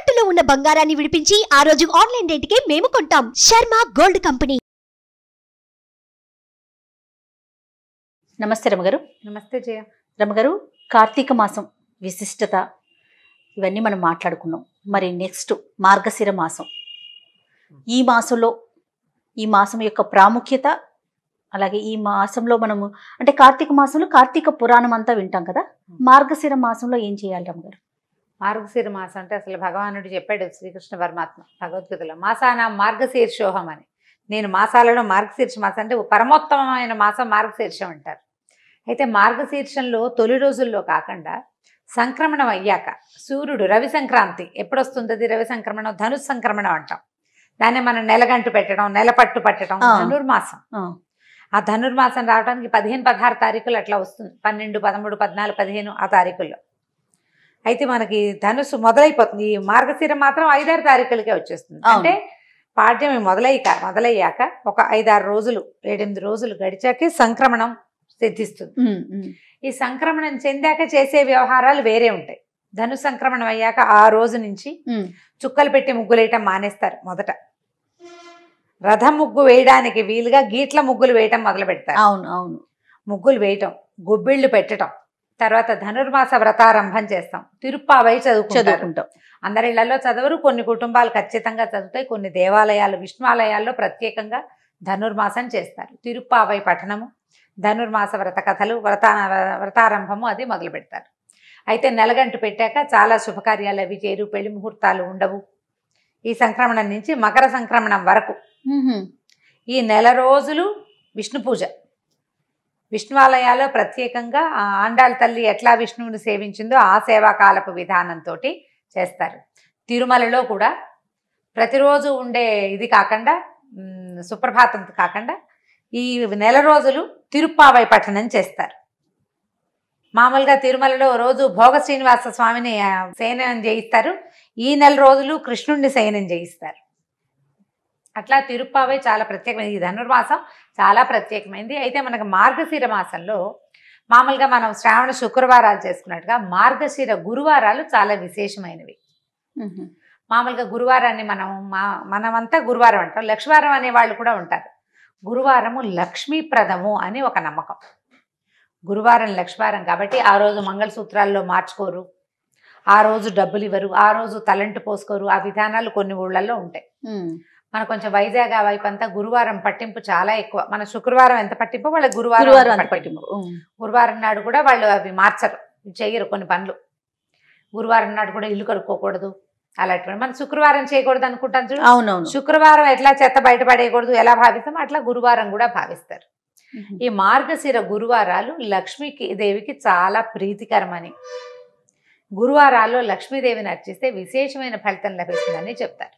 తాకట్టులో ఉన్న బంగారాన్ని విడిపించి ఆ రోజు ఆన్లైన్ రేటుకే మేము కొంటాం. Sharma gold company. నమస్తే రమగారు. నమస్తే జయ. రమగారు, కార్తీక మాసం విశిష్టత ఇవన్నీ మనం మాట్లాడుకున్నాం. మరి నెక్స్ట్ మార్గశిర మాసం, ఈ మాసం యొక్క ప్రాముఖ్యత, అలాగే ఈ మాసంలో మనము అంటే కార్తీక మాసంలో కార్తీక పురాణం అంతా వింటాం కదా, మార్గశిర మాసంలో ఏం చేయాలి రమగారు? మార్గశిర మాసం అంటే అసలు భగవానుడు చెప్పాడు శ్రీకృష్ణ పరమాత్మ భగవద్గీతలో, మాసాన మార్గశీర్షోహం అని. నేను మాసాలలో మార్గశీర్ష మాసం అంటే పరమోత్తమమైన మాసం మార్గశీర్షం అంటారు. అయితే మార్గశీర్షంలో తొలి రోజుల్లో కాకుండా సంక్రమణం అయ్యాక సూర్యుడు రవి సంక్రాంతి ఎప్పుడు వస్తుంది? రవి సంక్రమణం, ధనుస్ సంక్రమణం అంటాం. దాన్ని మనం నెలగంటు పెట్టడం, నెలపట్టు పట్టడం ధనుర్మాసం. ఆ ధనుర్మాసం రావడానికి 15-16 తారీఖులు అట్లా వస్తుంది. 12, 13, 14, 15 ఆ తారీఖుల్లో. అయితే మనకి ధనుసు మొదలైపోతుంది. ఈ మార్గశిర మాత్రం 5-6 తారీఖులకే వచ్చేస్తుంది. అంటే పాడ్యం మొదలయ్యాక ఒక 5-6 రోజులు, 7-8 రోజులు గడిచాకే సంక్రమణం సిద్ధిస్తుంది. ఈ సంక్రమణం చెందాక చేసే వ్యవహారాలు వేరే ఉంటాయి. ధను సంక్రమణం అయ్యాక ఆ రోజు నుంచి చుక్కలు పెట్టి ముగ్గులు వేయటం మానేస్తారు. మొదట రథం ముగ్గు వేయడానికి వీలుగా గీట్ల ముగ్గులు వేయటం మొదలు పెడతారు. అవును. ముగ్గులు వేయటం, గొబ్బిళ్ళు పెట్టడం, తర్వాత ధనుర్మాస వ్రతారంభం చేస్తాం. తిరుప్పావై చదువుకుంటాం. అందరిళ్లలో చదవరు, కొన్ని కుటుంబాలు ఖచ్చితంగా చదువుతాయి. కొన్ని దేవాలయాలు, విష్ణువాలయాల్లో ప్రత్యేకంగా ధనుర్మాసం చేస్తారు. తిరుప్పావై పఠనము, ధనుర్మాస వ్రత కథలు, వ్రతారంభము అది మొదలు పెడతారు. అయితే నెలగంటు పెట్టాక చాలా శుభకార్యాలు అవి చేరు, పెళ్లి ముహూర్తాలు ఉండవు. ఈ సంక్రమణం నుంచి మకర సంక్రమణం వరకు ఈ నెల రోజులు విష్ణు పూజ. విష్ణువాలయాల్లో ప్రత్యేకంగా ఆండాళ్ళ తల్లి ఎట్లా విష్ణువుని సేవించిందో ఆ సేవాకాలపు విధానంతో చేస్తారు. తిరుమలలో కూడా ప్రతిరోజు ఉండే ఇది కాకుండా, సుప్రభాతం కాకుండా ఈ నెల రోజులు తిరుప్పావై పఠనం చేస్తారు. మామూలుగా తిరుమలలో రోజు భోగ శ్రీనివాస స్వామిని శయనం చేయిస్తారు. ఈ నెల రోజులు కృష్ణుడిని శయనం చేయిస్తారు. అట్లా తిరుప్పావై చాలా ప్రత్యేకమైనది. ఈ ధనుర్మాసం చాలా ప్రత్యేకమైనది. అయితే మనకు మార్గశిర మాసంలో మామూలుగా మనం శ్రావణ శుక్రవారాలు చేసుకున్నట్టుగా మార్గశిర గురువారాలు చాలా విశేషమైనవి. మామూలుగా గురువారాన్ని మనమంతా గురువారం అంటాం. లక్ష్మీవారం అనే వాళ్ళు కూడా ఉంటారు. గురువారము లక్ష్మీప్రదము అని ఒక నమ్మకం. గురువారం లక్ష్మీవారం కాబట్టి ఆ రోజు మంగళసూత్రాల్లో మార్చుకోరు, ఆ రోజు డబ్బులు ఇవ్వరు, ఆ రోజు తలంటు పోసుకోరు. ఆ విధానాలు కొన్ని ఊళ్ళల్లో ఉంటాయి. మన కొంచెం వైజాగ్ ఆ వైపు అంతా గురువారం పట్టింపు చాలా ఎక్కువ. మన శుక్రవారం ఎంత పట్టింపు, వాళ్ళ గురువారం పట్టింపు. గురువారం నాడు కూడా వాళ్ళు అవి మార్చరు, చెయ్యరు కొన్ని పనులు. గురువారం నాడు కూడా ఇల్లు కడుక్కోకూడదు, అలాంటి మనం శుక్రవారం చేయకూడదు అనుకుంటాం చూడు. అవునవును. శుక్రవారం ఎట్లా చెత్త బయటపడేయకూడదు ఎలా భావిస్తామో అట్లా గురువారం కూడా భావిస్తారు. ఈ మార్గశిర గురువారాలు లక్ష్మీకి దేవికి చాలా ప్రీతికరమని, గురువారాల్లో లక్ష్మీదేవిని అర్చిస్తే విశేషమైన ఫలితం లభిస్తుందని చెప్తారు.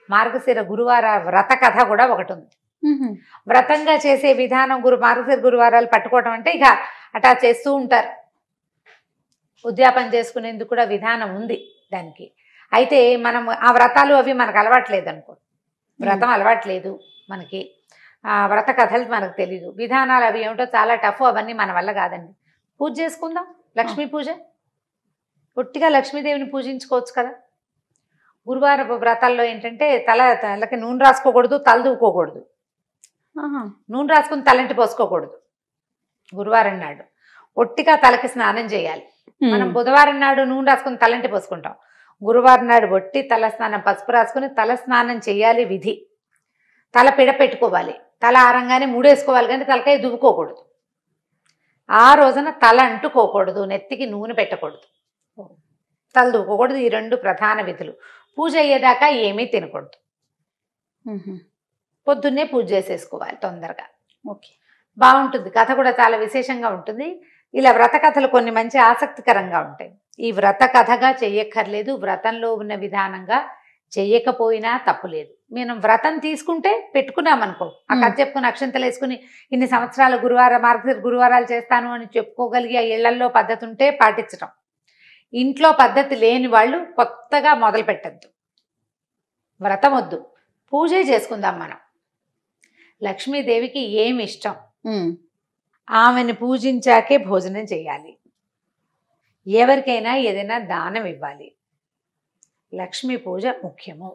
మార్గశిర గురువార వ్రత కథ కూడా ఒకటి ఉంది. వ్రతంగా చేసే విధానం మార్గశిర గురువారాలు పట్టుకోవటం అంటే ఇక అటా చేస్తూ ఉంటారు. ఉద్యాపన చేసుకునేందుకు కూడా విధానం ఉంది దానికి. అయితే మనం ఆ వ్రతాలు అవి మనకు అలవాట్లేదు అనుకో, వ్రతం అలవాట్లేదు మనకి, ఆ వ్రత కథలు మనకు తెలీదు, విధానాలు అవి ఏమిటో చాలా టఫ్, అవన్నీ మన వల్ల కాదండి. పూజ చేసుకుందాం, లక్ష్మీ పూజ. పొట్టిగా లక్ష్మీదేవిని పూజించుకోవచ్చు కదా. గురువారపు వ్రతాల్లో ఏంటంటే తలకి నూనె రాసుకోకూడదు, తల దూకోకూడదు, నూనె రాసుకుని తలంటి పోసుకోకూడదు. గురువారం నాడు ఒట్టిగా తలకి స్నానం చేయాలి. మనం బుధవారం నాడు నూనె రాసుకుని తలంటి పోసుకుంటాం. గురువారం నాడు ఒట్టి తల స్నానం, పసుపు రాసుకుని తల స్నానం చేయాలి విధి. తల పిడ పెట్టుకోవాలి, తల ఆరంగానే మూడేసుకోవాలి, కానీ తలకాయ దువ్వుకోకూడదు. ఆ రోజున తల అంటుకోకూడదు, నెత్తికి నూనె పెట్టకూడదు, తల దువ్వుకోకూడదు. ఈ 2 ప్రధాన విధులు. పూజ అయ్యేదాకా ఏమీ తినకూడదు. పొద్దున్నే పూజ చేసేసుకోవాలి తొందరగా. ఓకే, బాగుంటుంది. కథ కూడా చాలా విశేషంగా ఉంటుంది. ఇలా వ్రత కథలు కొన్ని మంచి ఆసక్తికరంగా ఉంటాయి. ఈ వ్రత కథగా చెయ్యక్కర్లేదు, వ్రతంలో ఉన్న విధానంగా చెయ్యకపోయినా తప్పులేదు. మనం వ్రతం తీసుకుంటే పెట్టుకున్నామనుకో, ఆ కథ చెప్పుకుని అక్షంతలు వేసుకుని ఇన్ని సంవత్సరాలు మార్గశిర గురువారాలు చేస్తాను అని చెప్పుకోగలిగి ఆ ఇళ్లల్లో పద్ధతి ఉంటే పాటించటం. ఇంట్లో పద్ధతి లేని వాళ్ళు కొత్తగా మొదలు పెట్టద్దు. వ్రతం వద్దు, పూజే చేసుకుందాం మనం. లక్ష్మీదేవికి ఏమి ఇష్టం, ఆమెను పూజించాకే భోజనం చేయాలి. ఎవరికైనా ఏదైనా దానం ఇవ్వాలి. లక్ష్మీ పూజ ముఖ్యము.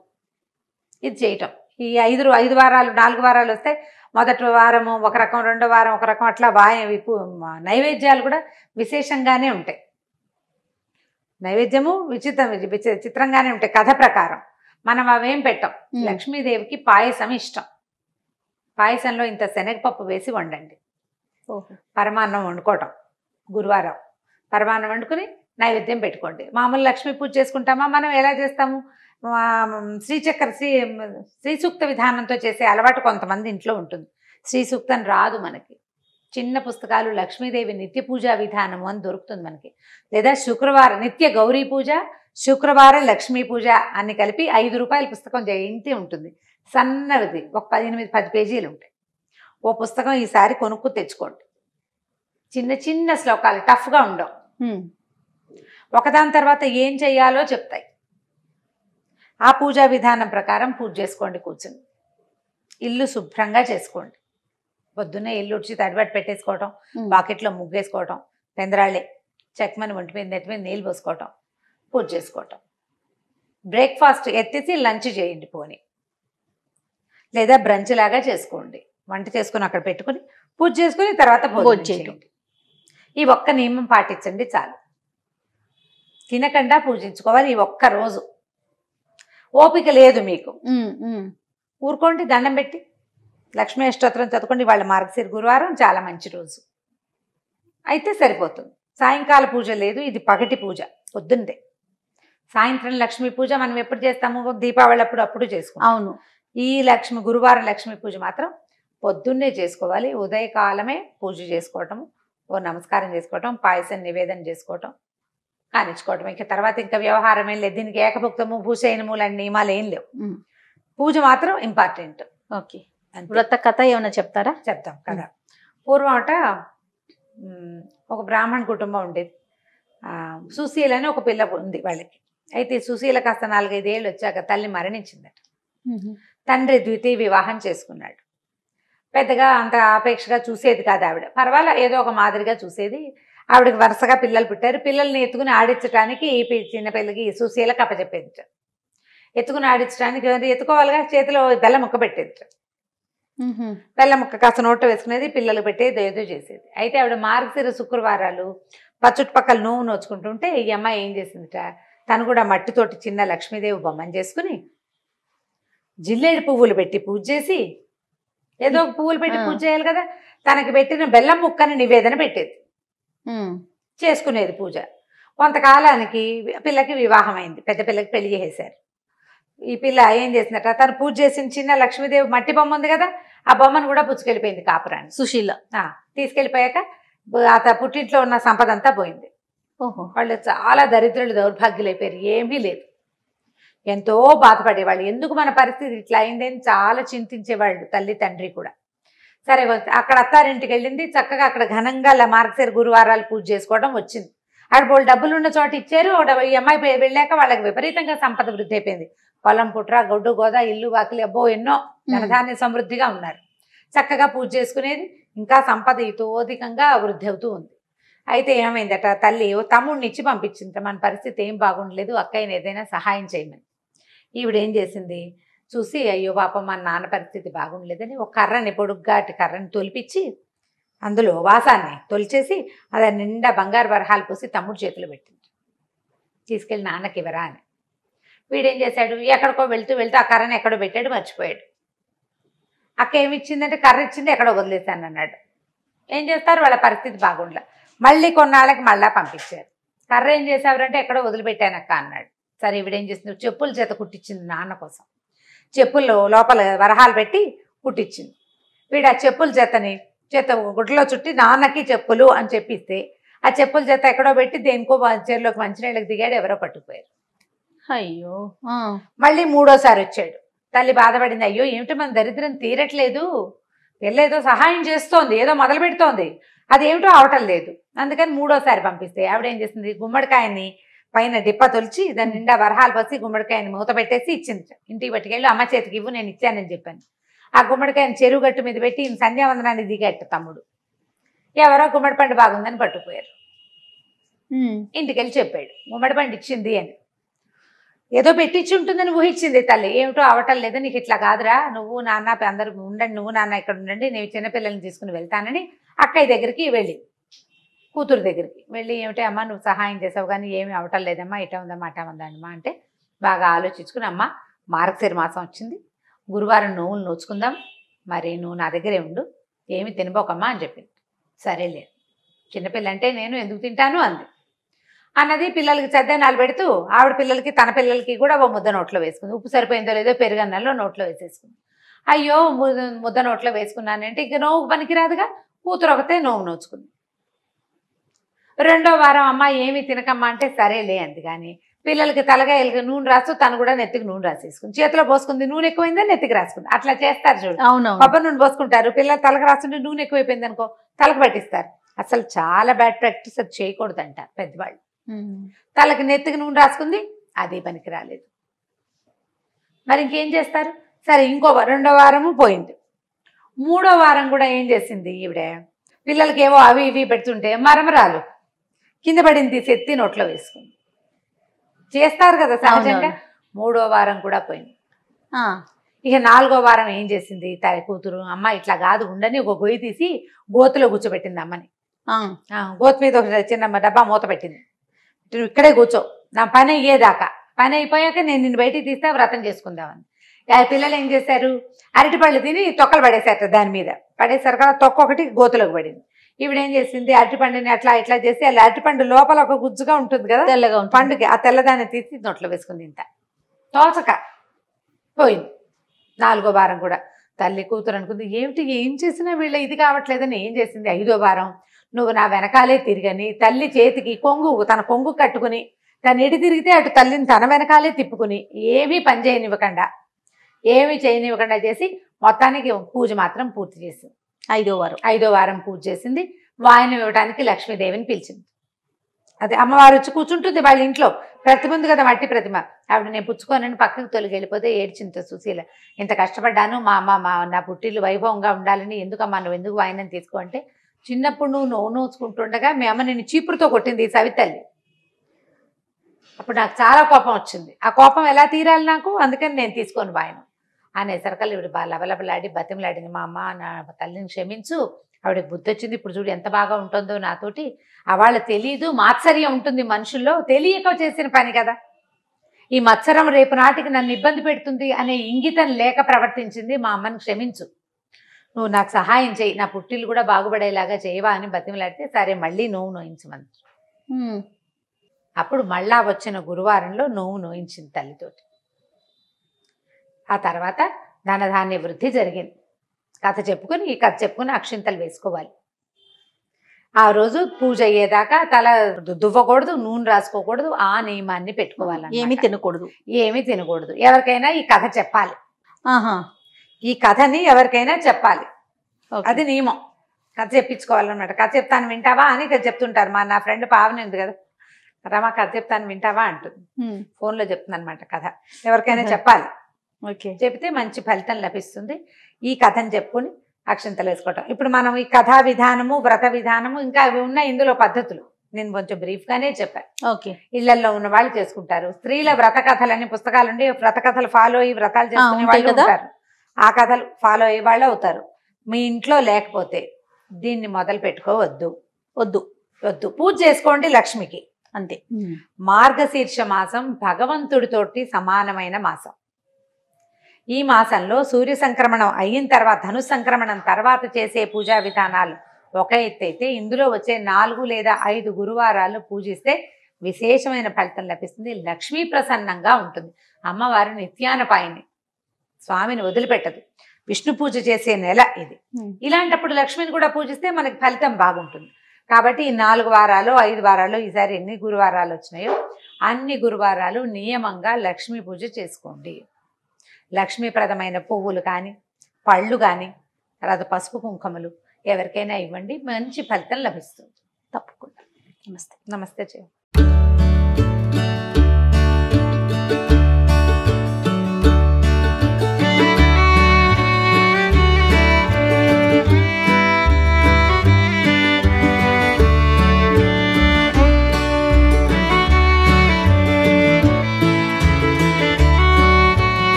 ఇది చేయటం ఈ 5 వారాలు 4 వారాలు వస్తే మొదటి వారము ఒక రకం, రెండో వారం ఒక రకం, అట్లా నైవేద్యాలు కూడా విశేషంగానే ఉంటాయి. నైవేద్యము చిత్రంగానే ఉంటాయి కథ ప్రకారం. మనం అవేం పెట్టం. లక్ష్మీదేవికి పాయసం ఇష్టం. పాయసంలో ఇంత శనగపప్పు వేసి వండండి. పరమాన్నం వండుకోవటం గురువారం పరమాన్నం వండుకుని నైవేద్యం పెట్టుకోండి. మామూలు లక్ష్మీ పూజ చేసుకుంటామా మనం ఎలా చేస్తాము? శ్రీ సూక్త విధానంతో చేసే అలవాటు కొంతమంది ఇంట్లో ఉంటుంది. శ్రీ సూక్తం రాదు మనకి. చిన్న పుస్తకాలు లక్ష్మీదేవి నిత్య పూజా విధానము అని దొరుకుతుంది మనకి. లేదా శుక్రవారం నిత్య గౌరీ పూజ, శుక్రవారం లక్ష్మీ పూజ అని కలిపి 5 రూపాయల పుస్తకం జయంతి ఉంటుంది. సన్నది ఒక 18-10 పేజీలు ఉంటాయి. ఓ పుస్తకం ఈసారి కొనుక్కు తెచ్చుకోండి. చిన్న చిన్న శ్లోకాలు టఫ్గా ఉండవు. ఒకదాని తర్వాత ఏం చెయ్యాలో చెప్తాయి. ఆ పూజా విధానం ప్రకారం పూజ చేసుకోండి. కూర్చుని ఇల్లు శుభ్రంగా చేసుకోండి. పొద్దున్నే ఇల్లు ఉడిచి తడిబట్టి పెట్టేసుకోవటం, బాకెట్లో ముగ్గేసుకోవటం, పెందరాళ్ళే చెక్కమని ఒంటి మీద నెట్టి మీద నీళ్ళు పోసుకోవటం, పూజ చేసుకోవటం. బ్రేక్ఫాస్ట్ ఎత్తేసి లంచ్ చేయండి పోనీ, లేదా బ్రంచ్ లాగా చేసుకోండి. వంట చేసుకుని అక్కడ పెట్టుకుని పూజ చేసుకుని తర్వాత భోజనం చేయండి. ఈ ఒక్క నియమం పాటించండి చాలు. తినకుండా పూజించుకోవాలి. ఈ ఒక్క రోజు ఓపిక లేదు మీకు, ఊరుకోండి. దండం పెట్టి లక్ష్మీ అష్టోత్తరం చదువుకోండి. వాళ్ళ మార్గశిర గురువారం చాలా మంచి రోజు అయితే సరిపోతుంది. సాయంకాల పూజ లేదు, ఇది పగటి పూజ పొద్దున్నే. సాయంత్రం లక్ష్మీ పూజ మనం ఎప్పుడు చేస్తాము? దీపావళి అప్పుడు చేసుకుంటాం. అవును. ఈ గురువారం లక్ష్మీ పూజ మాత్రం పొద్దున్నే చేసుకోవాలి. ఉదయకాలమే పూజ చేసుకోవటం, ఓ నమస్కారం చేసుకోవటం, పాయసం నివేదన చేసుకోవటం, కానిచ్చుకోవటం. ఇంకా తర్వాత ఇంకా వ్యవహారం ఏం లేదు. దీనికి ఏకభుక్తము భూషయనము లాంటి నియమాలు ఏం లేవు. పూజ మాత్రం ఇంపార్టెంట్. ఓకే. వ్రత కథ ఏమైనా చెప్తారా? చెప్తాం కదా. పూర్వం ఒక బ్రాహ్మణ కుటుంబం ఉండేది. సుశీల అని ఒక పిల్ల ఉంది వాళ్ళకి. అయితే సుశీల కాస్త 4-5 ఏళ్ళు వచ్చాక తల్లి మరణించిందట. తండ్రి ద్వితీయ వివాహం చేసుకున్నాడు. పెద్దగా అంత ఆపేక్షగా చూసేది కాదు ఆవిడ. పర్వాలా ఏదో ఒక మాదిరిగా చూసేది. ఆవిడకి వరుసగా పిల్లలు పుట్టారు. పిల్లల్ని ఎత్తుకుని ఆడించడానికి ఈ చిన్న పిల్లకి సుశీలకు అప్పచెప్పేది. ఎత్తుకుని ఆడించడానికి ఎత్తుకోవాలిగా, చేతిలో బెల్లం ముక్క పెట్టేది. బెల్లం ముక్క కాస్త నోట వేసుకునేది, పిల్లలు పెట్టేది, ఏదో చేసేది. అయితే ఆవిడ మార్గశిర శుక్రవారాలు చుట్టుపక్కల నువ్వు నోచుకుంటుంటే ఈ అమ్మాయి ఏం చేసిందిట, తను కూడా మట్టితోటి చిన్న లక్ష్మీదేవి బొమ్మని చేసుకుని జిల్లేడు పువ్వులు పెట్టి పూజ చేసి, ఏదో పువ్వులు పెట్టి పూజ చేయాలి కదా, తనకి పెట్టిన బెల్లం ముక్కని నివేదన పెట్టేది, చేసుకునేది పూజ. కొంతకాలానికి పిల్లకి వివాహం అయింది. పెద్ద పిల్లకి పెళ్లి చేసేశారు. ఈ పిల్ల ఏం చేసిందట, తను పూజ చేసిన చిన్న లక్ష్మీదేవి మట్టి బొమ్మ ఉంది కదా, ఆ బొమ్మను కూడా పుచ్చుకెళ్ళిపోయింది కాపురాన్ని. సుశీల తీసుకెళ్ళిపోయాక పుట్టింట్లో ఉన్న సంపద అంతా పోయింది. వాళ్ళు చాలా దరిద్రులు, దౌర్భాగ్యులు అయిపోయారు. ఏమీ లేదు. ఎంతో బాధపడేవాళ్ళు. ఎందుకు మన పరిస్థితి ఇట్లా అయిందని చాలా చింతించేవాళ్ళు తల్లి తండ్రి కూడా. సరే అక్కడ అత్తారింటికి వెళ్ళింది. చక్కగా అక్కడ ఘనంగా మార్గశిర గురువారాలు పూజ చేసుకోవడం వచ్చింది. అక్కడ వాళ్ళు డబ్బులు ఉన్న చోట ఇచ్చారు. ఈ అమ్మాయి వెళ్ళాక వాళ్ళకి విపరీతంగా సంపద వృద్ధి అయిపోయింది. పొలం పుట్ర, గొడ్డు గోద, ఇల్లు వాకిలి, అబ్బో ఎన్నో ధనధాన్య సమృద్ధిగా ఉన్నారు. చక్కగా పూజ చేసుకునేది. ఇంకా సంపద ఇతోధికంగా వృద్ధి అవుతూ ఉంది. అయితే ఏమైందట, తల్లి తమ్ముడిని ఇచ్చి పంపించింది. మన పరిస్థితి ఏం బాగుండలేదు, అక్కయ్యని ఏదైనా సహాయం చేయమని. ఈవిడేం చేసింది, చూసి అయ్యో పాపం మన నాన్న పరిస్థితి బాగుండలేదని ఒక కర్రని, పొడుగ్గాటి కర్రని తొలిపించి అందులో వాసాన్ని తొలిచేసి అది నిండా బంగారు వరహాలు పోసి తమ్ముడు చేతులు పెట్టింది. తీసుకెళ్ళి నాన్నకి ఇవ్వరా అని. వీడేం చేశాడు, ఎక్కడికో వెళ్తూ ఆ కర్రని ఎక్కడో పెట్టాడు, మర్చిపోయాడు. అక్క ఏమి ఇచ్చిందంటే కర్ర ఇచ్చింది, ఎక్కడో వదిలేశాను అన్నాడు. ఏం చేస్తారు, వాళ్ళ పరిస్థితి బాగుండలే. మళ్ళీ కొన్నాళ్ళకి మళ్ళా పంపించారు. కర్ర ఏం చేసావురంటే ఎక్కడో వదిలిపెట్టానక్క అన్నాడు. సరే ఈవిడేం చేసింది, చెప్పుల చేత కుట్టించింది నాన్న కోసం. చెప్పుల్లో లోపల వరహాలు పెట్టి కుట్టించింది. వీడు ఆ చెప్పుల చేత గుడ్డలో చుట్టి నాన్నకి చెప్పులు అని చెప్పిస్తే ఆ చెప్పుల చేత ఎక్కడో పెట్టి దేనికో చెరులోకి మంచినీళ్ళకి దిగాడు. ఎవరో పట్టుకుపోయారు. అయ్యో. మళ్ళీ 3వసారి వచ్చాడు. తల్లి బాధపడింది. అయ్యో ఏమిటి మన దరిద్రం తీరట్లేదు, వెళ్ళేదో సహాయం చేస్తోంది, ఏదో మొదలు పెడుతోంది, అదేమిటో అవటం లేదు. అందుకని 3వసారి పంపిస్తే ఆవిడేం చేసింది, గుమ్మడికాయని పైన డిప్ప తొలిచి దాని నిండా వరహాలు పోసి గుమ్మడికాయని మూత పెట్టేసి ఇచ్చింది. ఇంటికి పట్టుకెళ్ళి అమ్మ చేతికి ఇవ్వు, నేను ఇచ్చానని చెప్పాను. ఆ గుమ్మడికాయని చెరువు గట్టు మీద పెట్టి సంధ్యావందనాన్ని దిగట్టు తమ్ముడు. ఎవరో గుమ్మడి పండు బాగుందని పట్టుకుపోయారు. ఇంటికెళ్ళి చెప్పాడు గుమ్మడి పండు ఇచ్చింది అని. ఏదో పెట్టించి ఉంటుందని ఊహించింది తల్లి. ఏమిటో అవటం లేదు, నీకు ఇట్లా కాదురా, నువ్వు నాన్న అందరు ఉండండి, నువ్వు నాన్న ఇక్కడ ఉండండి, నేను చిన్నపిల్లల్ని తీసుకుని వెళ్తానని అక్కయ్య దగ్గరికి వెళ్ళి, కూతురు దగ్గరికి వెళ్ళి, ఏమిటి అమ్మ నువ్వు సహాయం చేసావు కానీ ఏమి అవటం లేదమ్మా, ఇటా ఉందమ్మా అటా ఉందమ్మా అంటే బాగా ఆలోచించుకుని, అమ్మ మార్గశిర మాసం వచ్చింది, గురువారం నువ్వులు నోచుకుందాం, మరి నువ్వు నా దగ్గరే ఉండు, ఏమి తినబోకమ్మా అని చెప్పింది. సరేలే, చిన్నపిల్ల అంటే నేను ఎందుకు తింటాను అంది. అన్నది పిల్లలకి చద్దనాలు పెడుతూ ఆవిడ పిల్లలకి తన పిల్లలకి కూడా ఓ ముద్ద నోట్లో వేసుకుంది. ఉప్పు సరిపోయిందో లేదో పెరుగన్నంలో నోట్లో వేసేసుకుంది. అయ్యో ముద్ద నోట్లో వేసుకున్నానంటే ఇక నోవు పనికిరాదుగా, కూతురు ఒకతే నోవు నోచుకుంది. రెండో వారం అమ్మ ఏమి తినకమ్మా అంటే సరేలే అంది. కానీ పిల్లలకి తలగాయలకి నూనె రాస్తూ తను కూడా నెత్తికి నూనె రాసేసుకుంది. చేతిలో పోసుకుంది, నూనె ఎక్కువైందని నెత్తికి రాసుకుంది. అట్లా చేస్తారు చూడు, కొబ్బరి నూనె పోసుకుంటారు, పిల్లలు తలకు రాస్తుంటే నూనె ఎక్కువైపోయింది అనుకో తలకు పట్టిస్తారు. అసలు చాలా బ్యాడ్ ప్రాక్టీస్, అది చేయకూడదు అంటారు పెద్దవాళ్ళు. తలకి నెత్తికి నూనె రాసుకుంది, అది పనికి రాలేదు. మరి ఇంకేం చేస్తారు? సరే ఇంకో రెండో వారము పోయింది. మూడో వారం కూడా ఏం చేసింది ఈవిడ, పిల్లలకి ఏవో అవి ఇవి పెడుతుంటే మరమరాలు కింద పడింది, తీసి ఎత్తి నోట్లో వేసుకుంది. చేస్తారు కదా సహజంగా. మూడో వారం కూడా పోయింది. ఇక నాలుగో వారం ఏం చేసింది కూతురు, అమ్మ ఇట్లా కాదు ఉండని ఒక గొయ్యి తీసి గోతులో కూర్చోబెట్టింది అమ్మని. గోతు మీద ఒక చిన్న డబ్బా మూత పెట్టింది. ఇక్కడే కూర్చో, నా పని అయ్యేదాకా, పని అయిపోయాక నేను నిన్ను బయటికి తీస్తే వ్రతం చేసుకుందామని. పిల్లలు ఏం చేశారు, అరటిపళ్ళు తిని తొక్కలు పడేశారు, దాని మీద పడేసారు కదా, తొక్క ఒకటి గోతులోకి పడింది. ఈవిడేం చేసింది, అరటిపండుని అట్లా ఇట్లా చేసి అలా అరటిపండు లోపల ఒక గుజ్జుగా ఉంటుంది కదా, తెల్లగా పండుగ, ఆ తెల్లదాన్ని తీసి నోట్లో వేసుకుంది. ఇంత తోచక పోయింది. నాలుగో వారం కూడా తల్లి కూతురు అనుకుంది, ఏమిటి ఏం చేసినా వీళ్ళ ఇది కావట్లేదని ఏం చేసింది. ఐదో వారం నువ్వు నా వెనకాలే తిరిగని తల్లి చేతికి కొంగు, తన కొంగు కట్టుకుని తను ఎటు తిరిగితే అటు తల్లిని తన వెనకాలే తిప్పుకుని ఏమీ పని చేయనివ్వకుండా చేసి మొత్తానికి పూజ మాత్రం పూర్తి చేసింది. ఐదో వారం పూజ చేసింది. వాయనం ఇవ్వడానికి లక్ష్మీదేవిని పిలిచింది. అదే అమ్మవారు వచ్చి కూర్చుంటుంది వాళ్ళ ఇంట్లో, ప్రతిమ ఉంది కదా, మట్టి ప్రతిమ. ఆవిడ నేను పుచ్చుకోనని పక్కకు తొలగి వెళ్ళిపోతే ఏడ్చింత సుశీల, ఇంత కష్టపడ్డాను, మా అమ్మ నా పుట్టిల్లు వైభవంగా ఉండాలని, ఎందుకమ్మా నువ్వు ఎందుకు వాయనం తీసుకో అంటే, చిన్నప్పుడు నువ్వు నోచుకుంటుండగా మీ అమ్మ నిన్ను చీపురుతో కొట్టింది ఈ సవితల్లి. అప్పుడు నాకు చాలా కోపం వచ్చింది, ఆ కోపం ఎలా తీరాలి నాకు, అందుకని నేను తీసుకొని వాయనం అనేసరికల్ ఇవిడ లబలబలాడి బతిమలాడింది, మా అమ్మ నా తల్లిని క్షమించు, ఆవిడకి బుద్ధి వచ్చింది, ఇప్పుడు చూడు ఎంత బాగా ఉంటుందో నాతోటి. వాళ్ళ తెలీదు, మాత్సర్యం ఉంటుంది మనుషుల్లో, తెలియక చేసిన పని కదా, ఈ మత్సరం రేపు నాటికి నన్ను ఇబ్బంది పెడుతుంది అనే ఇంగితం లేక ప్రవర్తించింది, మా అమ్మని క్షమించు, నువ్వు నాకు సహాయం చేయి, నా పుట్టిల్లు కూడా బాగుపడేలాగా చేయవా అని బతిమలాడితే, సరే మళ్ళీ నువ్వు నోయించమని. అప్పుడు మళ్ళా వచ్చిన గురువారంలో నువ్వు నోయించింది తల్లితోటి. ఆ తర్వాత ధనధాన్య వృద్ధి జరిగింది. కథ చెప్పుకొని, ఈ కథ చెప్పుకొని అక్షింతలు వేసుకోవాలి. ఆ రోజు పూజ అయ్యేదాకా తల దువ్వకూడదు, నూనె రాసుకోకూడదు, ఆ నియమాన్ని పెట్టుకోవాలి. ఏమీ తినకూడదు. ఎవరికైనా ఈ కథ చెప్పాలి, ఈ కథని ఎవరికైనా చెప్పాలి, అది నియమం. కథ చెప్పించుకోవాలన్నమాట. కథ చెప్తాను వింటావా అని చెప్తుంటారు. నా ఫ్రెండ్ పావని ఉంది కదా, రమా కథ చెప్తాను వింటావా అంటుంది, ఫోన్లో చెప్తుంది అనమాట కథ. ఎవరికైనా చెప్పాలి, చెప్తే మంచి ఫలితం లభిస్తుంది. ఈ కథను చెప్పుకొని అక్షంతలు వేసుకోవటం. ఇప్పుడు మనం ఈ కథా విధానము, వ్రత విధానము, ఇంకా అవి ఉన్నాయి ఇందులో పద్ధతులు, నేను కొంచెం బ్రీఫ్గానే చెప్పాను. ఇళ్లలో ఉన్న వాళ్ళు చేసుకుంటారు. స్త్రీల వ్రత కథలని పుస్తకాలు ఉండి వ్రత కథలు ఫాలో అయ్యి వ్రతాలు చేసుకునే వాళ్ళు ఉంటారు, ఆ కథలు ఫాలో అయ్యే వాళ్ళు అవుతారు. మీ ఇంట్లో లేకపోతే దీన్ని మొదలు పెట్టుకోవద్దు, వద్దు. పూజ చేసుకోండి లక్ష్మికి, అంతే. మార్గశీర్ష మాసం భగవంతుడితోటి సమానమైన మాసం. ఈ మాసంలో సూర్య సంక్రమణం అయిన తర్వాత, ధను సంక్రమణం తర్వాత చేసే పూజా విధానాలు ఒక ఎత్తు అయితే, ఇందులో వచ్చే 4 లేదా 5 గురువారాలు పూజిస్తే విశేషమైన ఫలితం లభిస్తుంది. లక్ష్మీ ప్రసన్నంగా ఉంటుంది. అమ్మవారు నిత్యానపాయిని, స్వామిని వదిలిపెట్టదు. విష్ణు పూజ చేసే నెల ఇది. ఇలాంటప్పుడు లక్ష్మిని కూడా పూజిస్తే మనకి ఫలితం బాగుంటుంది. కాబట్టి ఈ 4 వారాలు 5 వారాలు, ఈసారి ఎన్ని గురువారాలు వచ్చినాయో అన్ని గురువారాలు నియమంగా లక్ష్మీ పూజ చేసుకోండి. లక్ష్మీప్రదమైన పువ్వులు కానీ, పళ్ళు కానీ, తర్వాత పసుపు కుంకుమలు ఎవరికైనా ఇవ్వండి, మంచి ఫలితం లభిస్తుంది తప్పకుండా. నమస్తే.